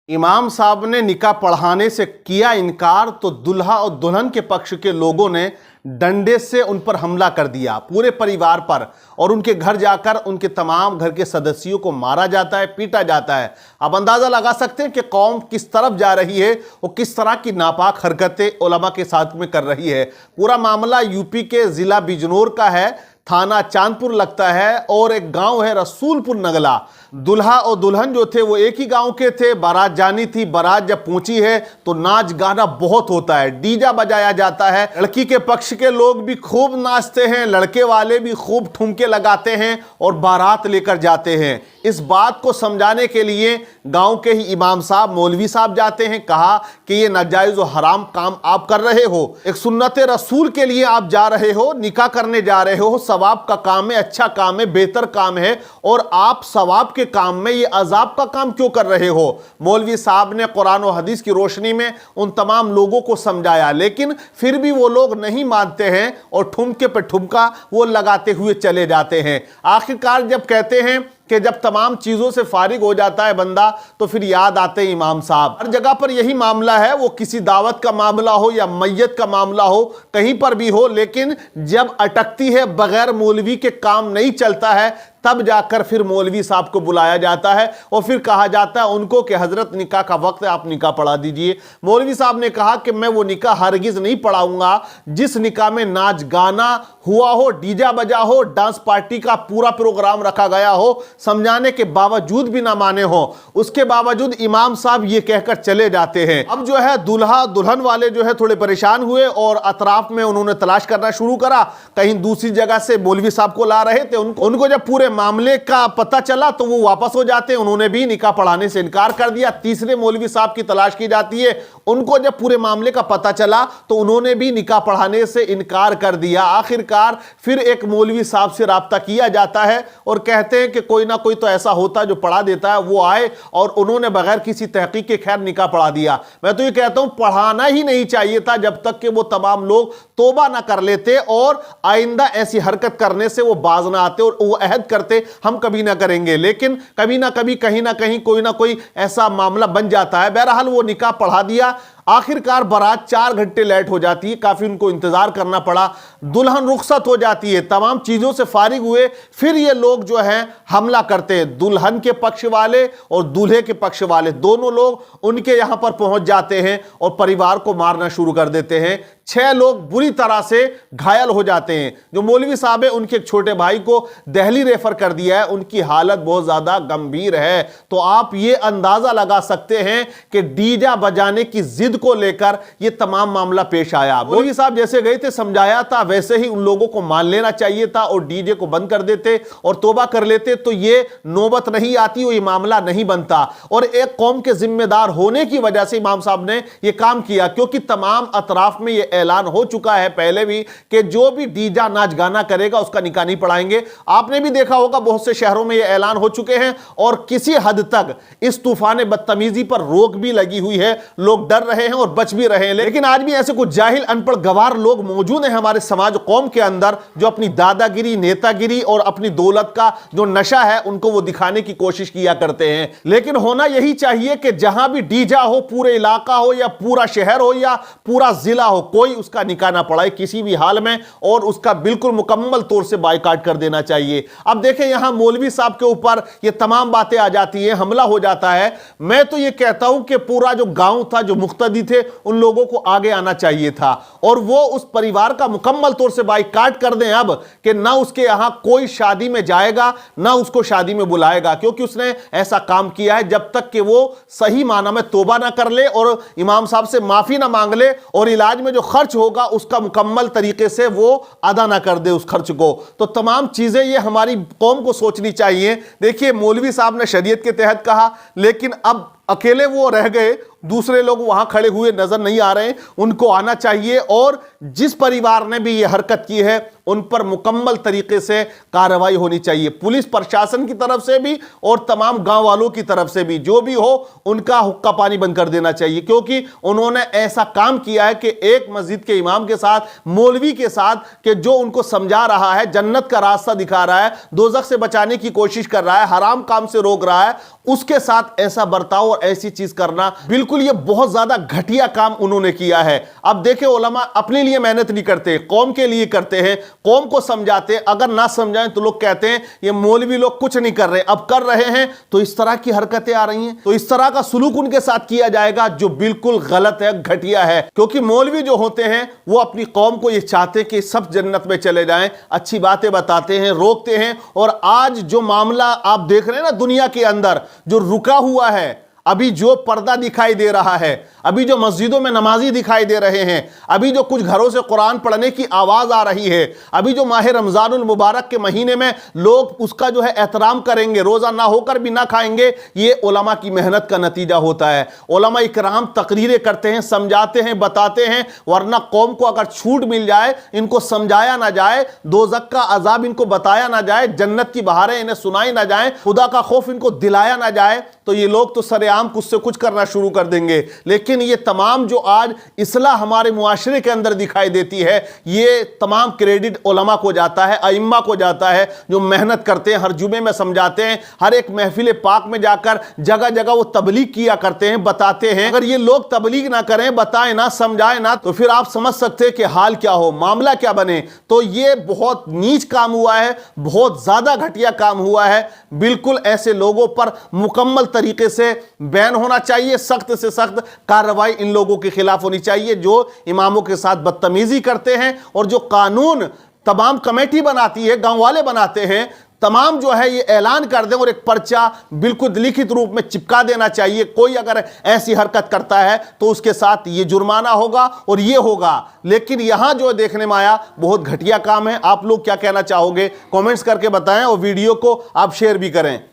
इमाम साहब ने निकाह पढ़ाने से किया इनकार तो दुल्हा और दुल्हन के पक्ष के लोगों ने डंडे से उन पर हमला कर दिया, पूरे परिवार पर, और उनके घर जाकर उनके तमाम घर के सदस्यों को मारा जाता है, पीटा जाता है। अब अंदाज़ा लगा सकते हैं कि कौम किस तरफ जा रही है और किस तरह की नापाक हरकतें उलमा के साथ में कर रही है। पूरा मामला यूपी के ज़िला बिजनौर का है, थाना चांदपुर लगता है, और एक गांव है रसूलपुर नगला। दुल्हा और दुल्हन जो थे वो एक ही गांव के थे, बारात जानी थी। बारात जब पहुंची है तो नाच गाना बहुत होता है, डीजा बजाया जाता है, लड़की के पक्ष के लोग भी खूब नाचते हैं, लड़के वाले भी खूब ठुमके लगाते हैं और बारात लेकर जाते हैं। इस बात को समझाने के लिए गांव के ही इमाम साहब, मौलवी साहब जाते हैं। कहा कि ये नाजायज़ और हराम काम आप कर रहे हो, एक सुन्नत रसूल के लिए आप जा रहे हो, निकाह करने जा रहे हो, सवाब का काम है, अच्छा काम है, बेहतर काम है, और आप सवाब के काम में ये अजाब का काम क्यों कर रहे हो। मौलवी साहब ने कुरान और हदीस की रोशनी में उन तमाम लोगों को समझाया, लेकिन फिर भी वो लोग नहीं मानते हैं और ठुमके पे ठुमका वो लगाते हुए चले जाते हैं। आखिरकार जब कहते हैं कि जब तमाम चीज़ों से फारिग हो जाता है बंदा तो फिर याद आते हैं इमाम साहब। हर जगह पर यही मामला है, वो किसी दावत का मामला हो या मैयत का मामला हो, कहीं पर भी हो, लेकिन जब अटकती है, बगैर मौलवी के काम नहीं चलता है, तब जाकर फिर मौलवी साहब को बुलाया जाता है और फिर कहा जाता है उनको कि हजरत निकाह का वक्त है, आप निकाह पढ़ा दीजिए। मौलवी साहब ने कहा कि मैं वो निकाह हरगिज़ नहीं पढ़ाऊंगा जिस निकाह में नाच गाना हुआ हो, डीजा बजा हो, डांस पार्टी का पूरा प्रोग्राम रखा गया हो, समझाने के बावजूद भी ना माने हो। उसके बावजूद इमाम साहब ये कहकर चले जाते हैं। अब जो है दुल्हा दुल्हन वाले जो है थोड़े परेशान हुए और अतराफ में उन्होंने तलाश करना शुरू करा। कहीं दूसरी जगह से मौलवी साहब को ला रहे थे, उनको जब पूरे मामले का पता चला तो वो वापस हो जाते हैं, उन्होंने भी निकाह पढ़ाने से इनकार कर दिया। तीसरे मौलवी साहब की तलाश की जाती है, उनको जब पूरे मामले का पता चला तो उन्होंने भी निकाह पढ़ाने से इनकार कर दिया। आखिरकार फिर एक मौलवी साहब से राब्ता किया जाता है और कहते हैं कि कोई ना कोई तो ऐसा होता है जो पढ़ा देता है। वो आए और उन्होंने बगैर किसी तहकीक के खैर निकाह पढ़ा दिया। मैं तो ये कहता हूं पढ़ाना ही नहीं चाहिए था जब तक कि वो तमाम लोग तौबा ना कर लेते और आइंदा ऐसी हरकत करने से वो बाज ना आते और वो अहद करते हम कभी ना करेंगे, लेकिन कभी ना कभी कहीं ना कहीं कोई ना कोई ऐसा मामला बन जाता है। बहरहाल वो निकाह पढ़ा दिया। आखिरकार बारात 4 घंटे लेट हो जाती है, काफी उनको इंतजार करना पड़ा। दुल्हन रुखसत हो जाती है, तमाम चीजों से फारिग हुए, फिर ये लोग जो हैं हमला करते हैं। दुल्हन के पक्ष वाले और दूल्हे के पक्ष वाले दोनों लोग उनके यहां पर पहुंच जाते हैं और परिवार को मारना शुरू कर देते हैं। 6 लोग बुरी तरह से घायल हो जाते हैं। जो मौलवी साहब है उनके एक छोटे भाई को दिल्ली रेफर कर दिया है, उनकी हालत बहुत ज्यादा गंभीर है। तो आप ये अंदाजा लगा सकते हैं कि डीजा बजाने की जिद को लेकर ये तमाम मामला पेश आया। मौलवी साहब जैसे गए थे, समझाया था, वैसे ही उन लोगों को मान लेना चाहिए था और डीजे को बंद कर देते और तौबा कर लेते तो ये नौबत नहीं आती और ये मामला नहीं बनता। और एक कौम के जिम्मेदार होने की वजह से इमाम साहब ने ये काम किया, क्योंकि तमाम अतराफ में ये ऐलान हो चुका है पहले भी कि जो भी डीजा नाच गाना करेगा उसका निकाह नहीं पढ़ाएंगे। आपने भी देखा होगा बहुत से शहरों में ये ऐलान हो चुके हैं और किसी हद तक इस तूफान बदतमीजी पर रोक भी लगी हुई है। लोग डर रहे हैं और बच भी रहे हैं, लेकिन आज भी ऐसे कुछ जाहिल अनपढ़ गवार लोग मौजूद हैं हमारे समाज कौम के अंदर जो अपनी दादागिरी, नेतागिरी और अपनी दौलत का जो नशा है उनको वो दिखाने की कोशिश किया करते हैं। लेकिन होना यही चाहिए कि जहां भी डीजा हो, पूरे इलाका हो या पूरा शहर हो या पूरा जिला हो, कोई उसका निकाह ना पढ़ाए किसी भी हाल में और उसका बिल्कुल मुकम्मल तौर से बायकाट कर देना चाहिए। अब देखें यहां मौलवी साहब के ऊपर ये तमाम बातें आ जाती हैं, हमला हो जाता है। मैं तो ये कहता हूं कि पूरा जो गांव था, जो मुख्तदी थे, उन लोगों को आगे आना चाहिए था और वो उस परिवार का मुकम्मल तौर से बायकाट कर दें अब कि ना उसके यहां कोई शादी में जाएगा ना उसको शादी में बुलाएगा, क्योंकि उसने ऐसा काम किया है। जब तक कि वो सही माना में तौबा ना कर ले और इमाम साहब से माफी ना मांग ले और इलाज में जो खर्च होगा उसका मुकम्मल तरीके से वो अदा ना कर दे उस खर्च को। तो तमाम चीजें ये हमारी कौम को सोचनी चाहिए। देखिए मौलवी साहब ने शरीयत के तहत कहा, लेकिन अब अकेले वो रह गए, दूसरे लोग वहां खड़े हुए नजर नहीं आ रहे हैं, उनको आना चाहिए और जिस परिवार ने भी ये हरकत की है उन पर मुकम्मल तरीके से कार्रवाई होनी चाहिए, पुलिस प्रशासन की तरफ से भी और तमाम गांव वालों की तरफ से भी। जो भी हो उनका हुक्का पानी बंद कर देना चाहिए, क्योंकि उन्होंने ऐसा काम किया है कि एक मस्जिद के इमाम के साथ, मौलवी के साथ, कि जो उनको समझा रहा है, जन्नत का रास्ता दिखा रहा है, दोजख से बचाने की कोशिश कर रहा है, हराम काम से रोक रहा है, उसके साथ ऐसा बर्ताव और ऐसी चीज करना, बिल्कुल ये बहुत ज्यादा घटिया काम उन्होंने किया है। अब देखें, उलमा अपने लिए मेहनत नहीं करते, कौम के लिए करते हैं, कौम को समझाते। अगर ना समझाएं तो लोग कहते हैं ये मौलवी लोग कुछ नहीं कर रहे, अब कर रहे हैं तो इस तरह की हरकतें आ रही हैं, तो इस तरह का सुलूक उनके साथ किया जाएगा जो बिल्कुल गलत है, घटिया है। क्योंकि मौलवी जो होते हैं वो अपनी कौम को ये चाहते कि सब जन्नत में चले जाएं, अच्छी बातें बताते हैं, रोकते हैं। और आज जो मामला आप देख रहे हैं ना दुनिया के अंदर, जो रुका हुआ है, अभी जो पर्दा दिखाई दे रहा है, अभी जो मस्जिदों में नमाजी दिखाई दे रहे हैं, अभी जो कुछ घरों से कुरान पढ़ने की आवाज आ रही है, अभी जो माह रमजानुल मुबारक के महीने में लोग उसका जो है एहतराम करेंगे, रोजा ना होकर भी ना खाएंगे, ये उलमा की मेहनत का नतीजा होता है। उलमा इकराम तकरीरें करते हैं, समझाते हैं, बताते हैं, वरना कौम को अगर छूट मिल जाए, इनको समझाया ना जाए, दोज़ख का अजाब इनको बताया ना जाए, जन्नत की बहारें इन्हें सुनाई ना जाए, खुदा का खौफ इनको दिलाया ना जाए, तो ये लोग तो सरेआम कुछ से कुछ करना शुरू कर देंगे। लेकिन ये तमाम जो आज इस्लाह हमारे मुआशरे के अंदर दिखाई देती है, ये तमाम क्रेडिट उलमा को जाता है, अइम्मा को जाता है, जो मेहनत करते हैं, हर जुमे में समझाते हैं, हर एक महफिल पाक में जाकर जगह जगह वो तबलीग किया करते हैं, बताते हैं। अगर ये लोग तबलीग ना करें, बताएं ना, समझाएं ना, तो फिर आप समझ सकते हैं कि हाल क्या हो, मामला क्या बने। तो ये बहुत नीच काम हुआ है, बहुत ज्यादा घटिया काम हुआ है। बिल्कुल ऐसे लोगों पर मुकम्मल तरीके से बैन होना चाहिए, सख्त से सख्त कार्रवाई इन लोगों के खिलाफ होनी चाहिए जो इमामों के साथ बदतमीजी करते हैं। और जो कानून तमाम कमेटी बनाती है, गांव वाले बनाते हैं, तमाम जो है ये ऐलान कर दें और एक पर्चा बिल्कुल लिखित रूप में चिपका देना चाहिए। कोई अगर ऐसी हरकत करता है तो उसके साथ ये जुर्माना होगा और ये होगा। लेकिन यहां जो देखने में आया बहुत घटिया काम है। आप लोग क्या कहना चाहोगे, कमेंट्स करके बताएं और वीडियो को आप शेयर भी करें।